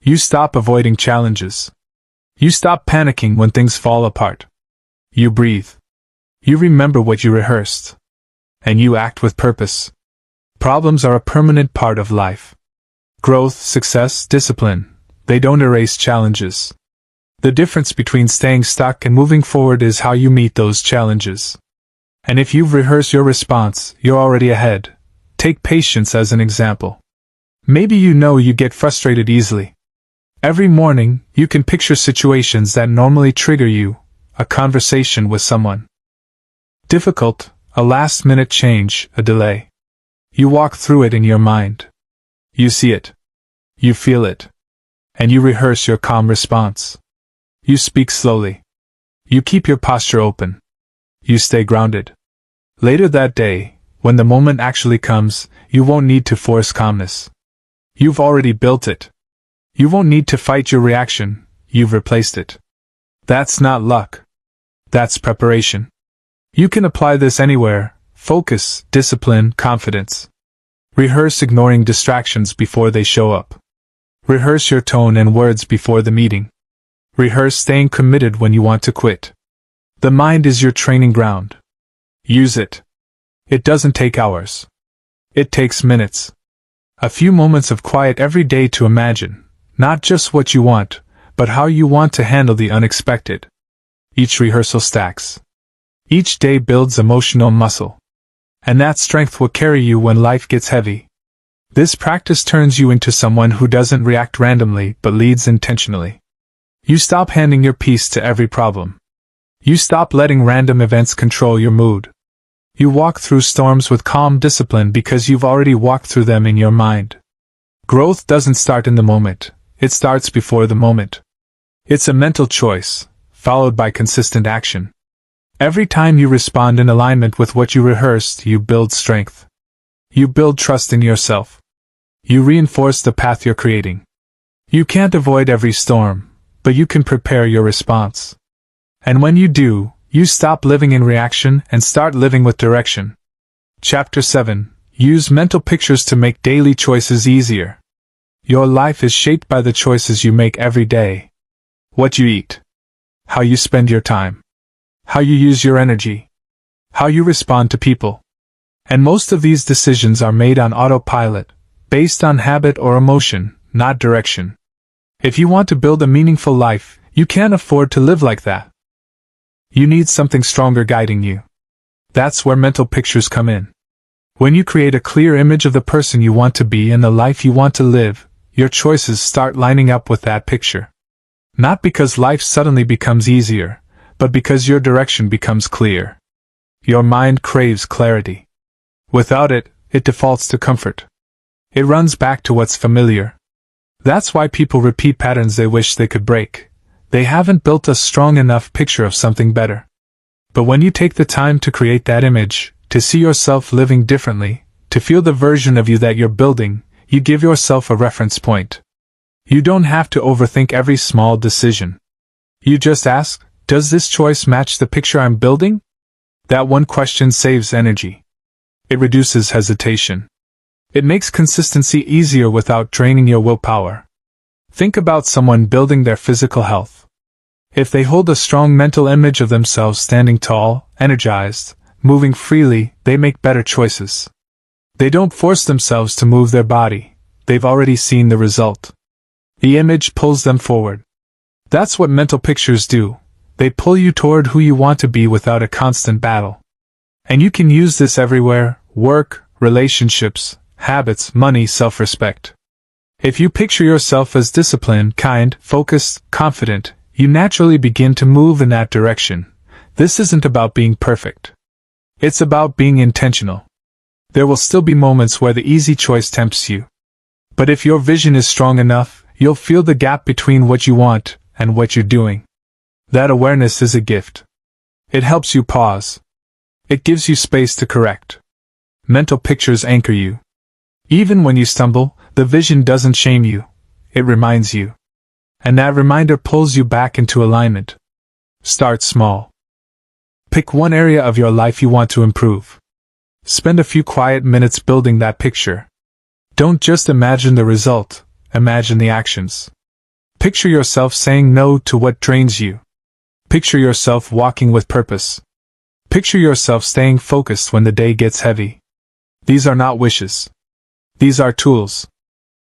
You stop avoiding challenges. You stop panicking when things fall apart. You breathe. You remember what you rehearsed. And you act with purpose. Problems are a permanent part of life. Growth, success, discipline, they don't erase challenges. The difference between staying stuck and moving forward is how you meet those challenges. And if you've rehearsed your response, you're already ahead. Take patience as an example. Maybe you know you get frustrated easily. Every morning, you can picture situations that normally trigger you, a conversation with someone difficult, a last-minute change, a delay. You walk through it in your mind. You see it. You feel it. And you rehearse your calm response. You speak slowly. You keep your posture open. You stay grounded. Later that day, when the moment actually comes, you won't need to force calmness. You've already built it. You won't need to fight your reaction, you've replaced it. That's not luck. That's preparation. You can apply this anywhere: focus, discipline, confidence. Rehearse ignoring distractions before they show up. Rehearse your tone and words before the meeting. Rehearse staying committed when you want to quit. The mind is your training ground. Use it. It doesn't take hours. It takes minutes. A few moments of quiet every day to imagine, not just what you want, but how you want to handle the unexpected. Each rehearsal stacks. Each day builds emotional muscle. And that strength will carry you when life gets heavy. This practice turns you into someone who doesn't react randomly but leads intentionally. You stop handing your piece to every problem. You stop letting random events control your mood. You walk through storms with calm discipline because you've already walked through them in your mind. Growth doesn't start in the moment, it starts before the moment. It's a mental choice, followed by consistent action. Every time you respond in alignment with what you rehearsed, you build strength. You build trust in yourself. You reinforce the path you're creating. You can't avoid every storm, but you can prepare your response. And when you do, you stop living in reaction and start living with direction. Chapter 7. Use mental pictures to make daily choices easier. Your life is shaped by the choices you make every day. What you eat. How you spend your time. How you use your energy. How you respond to people. And most of these decisions are made on autopilot, based on habit or emotion, not direction. If you want to build a meaningful life, you can't afford to live like that. You need something stronger guiding you. That's where mental pictures come in. When you create a clear image of the person you want to be and the life you want to live, your choices start lining up with that picture. Not because life suddenly becomes easier, but because your direction becomes clear. Your mind craves clarity. Without it, it defaults to comfort. It runs back to what's familiar. That's why people repeat patterns they wish they could break. They haven't built a strong enough picture of something better. But when you take the time to create that image, to see yourself living differently, to feel the version of you that you're building, you give yourself a reference point. You don't have to overthink every small decision. You just ask, does this choice match the picture I'm building? That one question saves energy. It reduces hesitation. It makes consistency easier without draining your willpower. Think about someone building their physical health. If they hold a strong mental image of themselves standing tall, energized, moving freely, they make better choices. They don't force themselves to move their body. They've already seen the result. The image pulls them forward. That's what mental pictures do. They pull you toward who you want to be without a constant battle. And you can use this everywhere: work, relationships, habits, money, self-respect. If you picture yourself as disciplined, kind, focused, confident, you naturally begin to move in that direction. This isn't about being perfect. It's about being intentional. There will still be moments where the easy choice tempts you. But if your vision is strong enough, you'll feel the gap between what you want and what you're doing. That awareness is a gift. It helps you pause. It gives you space to correct. Mental pictures anchor you. Even when you stumble, the vision doesn't shame you. It reminds you. And that reminder pulls you back into alignment. Start small. Pick one area of your life you want to improve. Spend a few quiet minutes building that picture. Don't just imagine the result, imagine the actions. Picture yourself saying no to what drains you. Picture yourself walking with purpose. Picture yourself staying focused when the day gets heavy. These are not wishes. These are tools.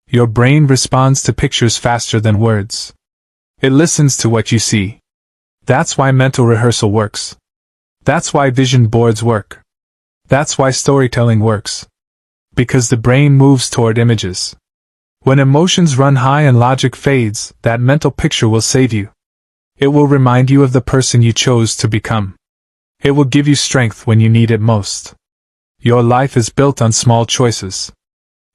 Your brain responds to pictures faster than words. It listens to what you see. That's why mental rehearsal works. That's why vision boards work. That's why storytelling works. Because the brain moves toward images. When emotions run high and logic fades, that mental picture will save you. It will remind you of the person you chose to become. It will give you strength when you need it most. Your life is built on small choices.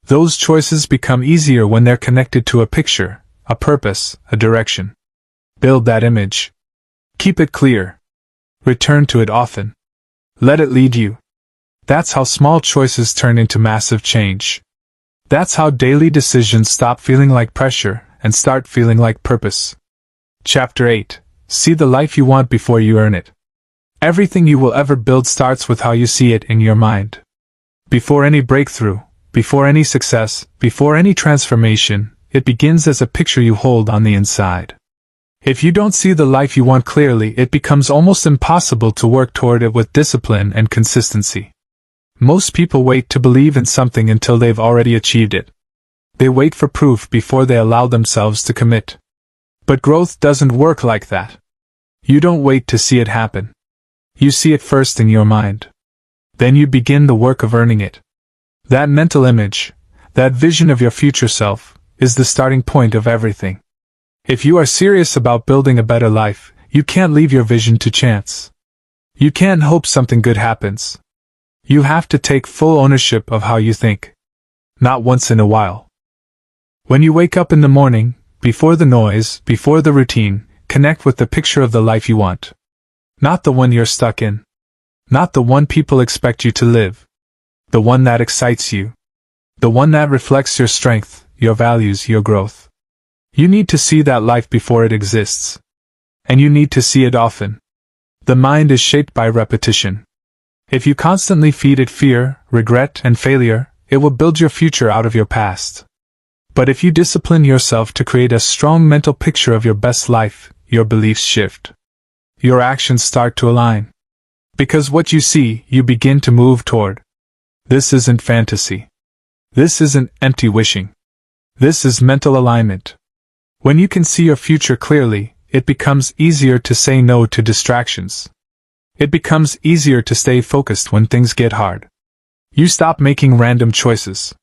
Those choices become easier when they're connected to a picture, a purpose, a direction. Build that image. Keep it clear. Return to it often. Let it lead you. That's how small choices turn into massive change. That's how daily decisions stop feeling like pressure and start feeling like purpose. Chapter 8. See the life you want before you earn it. Everything you will ever build starts with how you see it in your mind. Before any breakthrough, before any success, before any transformation, it begins as a picture you hold on the inside. If you don't see the life you want clearly, it becomes almost impossible to work toward it with discipline and consistency. Most people wait to believe in something until they've already achieved it. They wait for proof before they allow themselves to commit. But growth doesn't work like that. You don't wait to see it happen. You see it first in your mind. Then you begin the work of earning it. That mental image, that vision of your future self, is the starting point of everything. If you are serious about building a better life, you can't leave your vision to chance. You can't hope something good happens. You have to take full ownership of how you think. Not once in a while. When you wake up in the morning, before the noise, before the routine, connect with the picture of the life you want. Not the one you're stuck in. Not the one people expect you to live. The one that excites you. The one that reflects your strength, your values, your growth. You need to see that life before it exists. And you need to see it often. The mind is shaped by repetition. If you constantly feed it fear, regret, and failure, it will build your future out of your past. But if you discipline yourself to create a strong mental picture of your best life, your beliefs shift. Your actions start to align. Because what you see, you begin to move toward. This isn't fantasy. This isn't empty wishing. This is mental alignment. When you can see your future clearly, it becomes easier to say no to distractions. It becomes easier to stay focused when things get hard. You stop making random choices.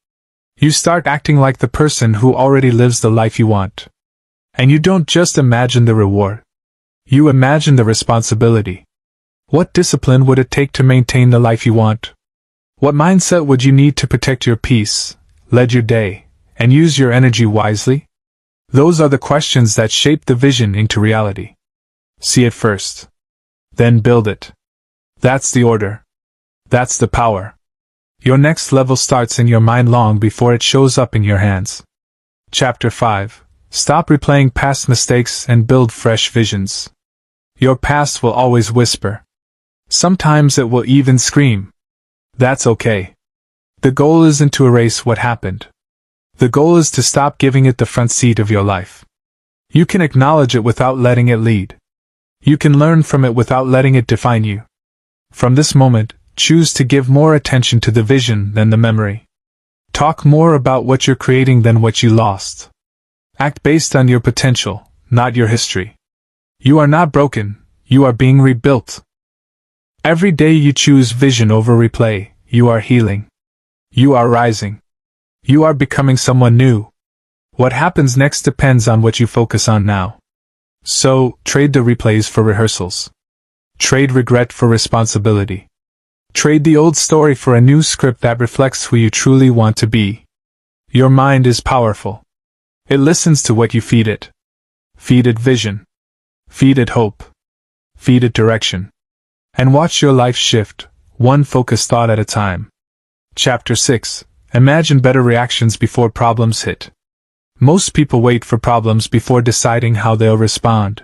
You start acting like the person who already lives the life you want. And you don't just imagine the reward. You imagine the responsibility. What discipline would it take to maintain the life you want? What mindset would you need to protect your peace, lead your day, and use your energy wisely? Those are the questions that shape the vision into reality. See it first. Then build it. That's the order. That's the power. Your next level starts in your mind long before it shows up in your hands. Chapter 5. Stop replaying past mistakes and build fresh visions. Your past will always whisper. Sometimes it will even scream. That's okay. The goal isn't to erase what happened. The goal is to stop giving it the front seat of your life. You can acknowledge it without letting it lead. You can learn from it without letting it define you. From this moment, choose to give more attention to the vision than the memory. Talk more about what you're creating than what you lost. Act based on your potential, not your history. You are not broken, you are being rebuilt. Every day you choose vision over replay, you are healing. You are rising. You are becoming someone new. What happens next depends on what you focus on now. So, trade the replays for rehearsals. Trade regret for responsibility. Trade the old story for a new script that reflects who you truly want to be. Your mind is powerful. It listens to what you feed it. Feed it vision. Feed it hope. Feed it direction. And watch your life shift, one focused thought at a time. Chapter 6. Imagine better reactions before problems hit. Most people wait for problems before deciding how they'll respond.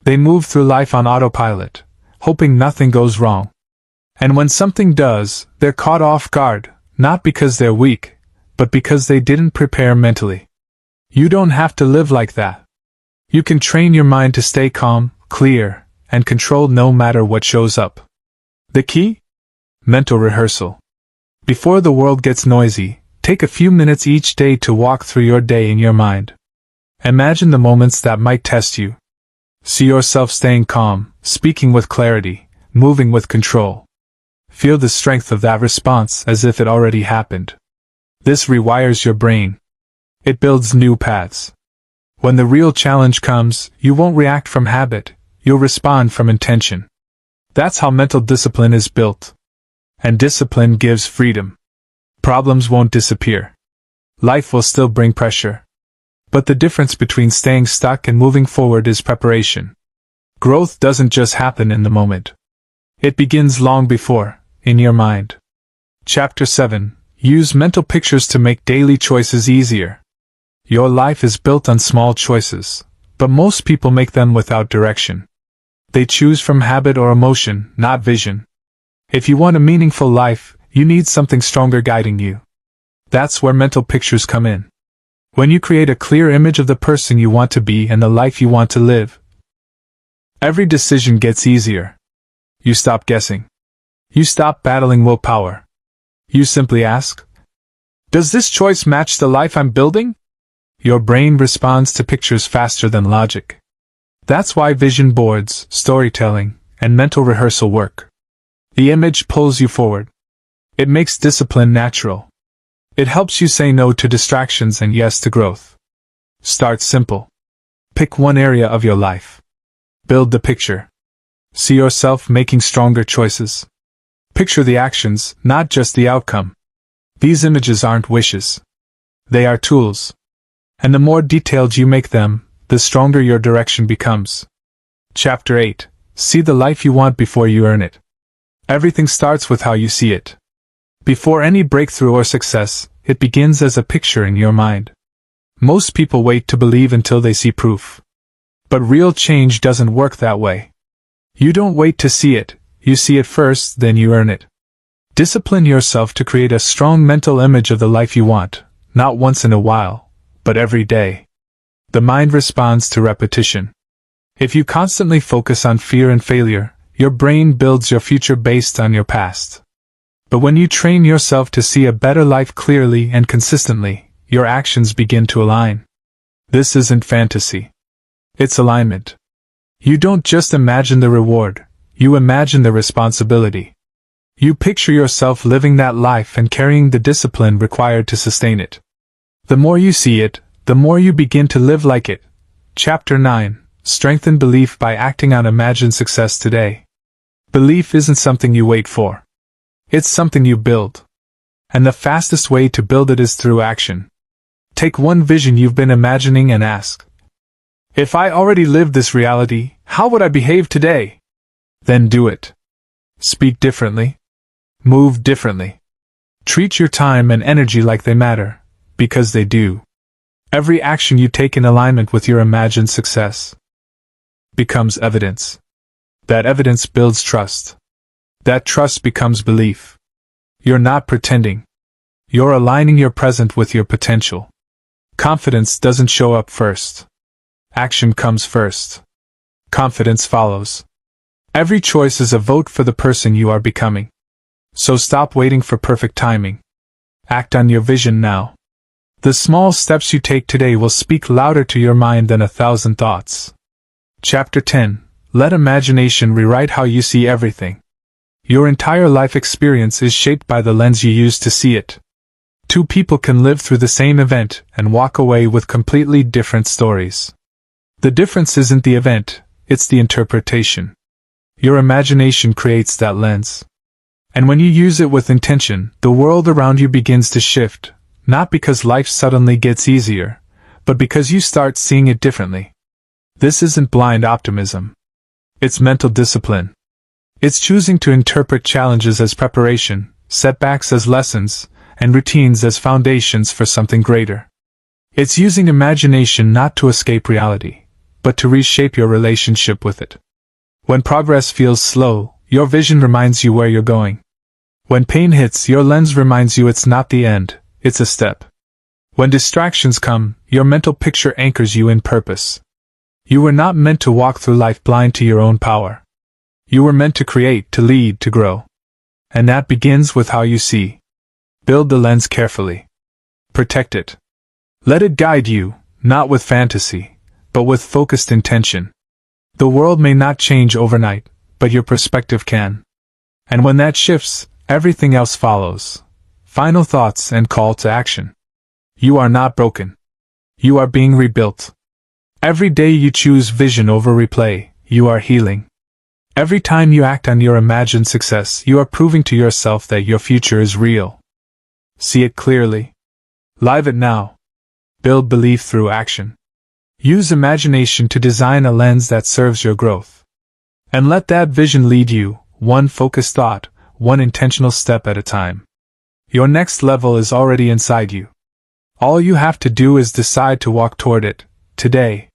They move through life on autopilot, hoping nothing goes wrong. And when something does, they're caught off guard, not because they're weak, but because they didn't prepare mentally. You don't have to live like that. You can train your mind to stay calm, clear, and controlled no matter what shows up. The key? Mental rehearsal. Before the world gets noisy, take a few minutes each day to walk through your day in your mind. Imagine the moments that might test you. See yourself staying calm, speaking with clarity, moving with control. Feel the strength of that response as if it already happened. This rewires your brain. It builds new paths. When the real challenge comes, you won't react from habit, you'll respond from intention. That's how mental discipline is built. And discipline gives freedom. Problems won't disappear. Life will still bring pressure. But the difference between staying stuck and moving forward is preparation. Growth doesn't just happen in the moment. It begins long before, in your mind. Chapter 7. Use mental pictures to make daily choices easier. Your life is built on small choices, but most people make them without direction. They choose from habit or emotion, not vision. If you want a meaningful life, you need something stronger guiding you. That's where mental pictures come in. When you create a clear image of the person you want to be and the life you want to live, every decision gets easier. You stop guessing. You stop battling willpower. You simply ask, does this choice match the life I'm building? Your brain responds to pictures faster than logic. That's why vision boards, storytelling, and mental rehearsal work. The image pulls you forward. It makes discipline natural. It helps you say no to distractions and yes to growth. Start simple. Pick one area of your life. Build the picture. See yourself making stronger choices. Picture the actions, not just the outcome. These images aren't wishes. They are tools. And the more detailed you make them, the stronger your direction becomes. Chapter 8. See the life you want before you earn it. Everything starts with how you see it. Before any breakthrough or success, it begins as a picture in your mind. Most people wait to believe until they see proof. But real change doesn't work that way. You don't wait to see it, you see it first, then you earn it. Discipline yourself to create a strong mental image of the life you want, not once in a while, but every day. The mind responds to repetition. If you constantly focus on fear and failure, your brain builds your future based on your past. But when you train yourself to see a better life clearly and consistently, your actions begin to align. This isn't fantasy. It's alignment. You don't just imagine the reward, you imagine the responsibility. You picture yourself living that life and carrying the discipline required to sustain it. The more you see it, the more you begin to live like it. Chapter 9. Strengthen belief by acting on imagined success today. Belief isn't something you wait for. It's something you build. And the fastest way to build it is through action. Take one vision you've been imagining and ask, if I already lived this reality, how would I behave today? Then do it. Speak differently. Move differently. Treat your time and energy like they matter, because they do. Every action you take in alignment with your imagined success becomes evidence. That evidence builds trust. That trust becomes belief. You're not pretending. You're aligning your present with your potential. Confidence doesn't show up first. Action comes first. Confidence follows. Every choice is a vote for the person you are becoming. So stop waiting for perfect timing. Act on your vision now. The small steps you take today will speak louder to your mind than 1,000 thoughts. Chapter 10. Let imagination rewrite how you see everything. Your entire life experience is shaped by the lens you use to see it. Two people can live through the same event and walk away with completely different stories. The difference isn't the event, it's the interpretation. Your imagination creates that lens. And when you use it with intention, the world around you begins to shift, not because life suddenly gets easier, but because you start seeing it differently. This isn't blind optimism. It's mental discipline. It's choosing to interpret challenges as preparation, setbacks as lessons, and routines as foundations for something greater. It's using imagination not to escape reality, but to reshape your relationship with it. When progress feels slow, your vision reminds you where you're going. When pain hits, your lens reminds you it's not the end, it's a step. When distractions come, your mental picture anchors you in purpose. You were not meant to walk through life blind to your own power. You were meant to create, to lead, to grow. And that begins with how you see. Build the lens carefully. Protect it. Let it guide you, not with fantasy, but with focused intention. The world may not change overnight, but your perspective can. And when that shifts, everything else follows. Final thoughts and call to action. You are not broken. You are being rebuilt. Every day you choose vision over replay, you are healing. Every time you act on your imagined success, you are proving to yourself that your future is real. See it clearly. Live it now. Build belief through action. Use imagination to design a lens that serves your growth. And let that vision lead you, one focused thought, one intentional step at a time. Your next level is already inside you. All you have to do is decide to walk toward it, today.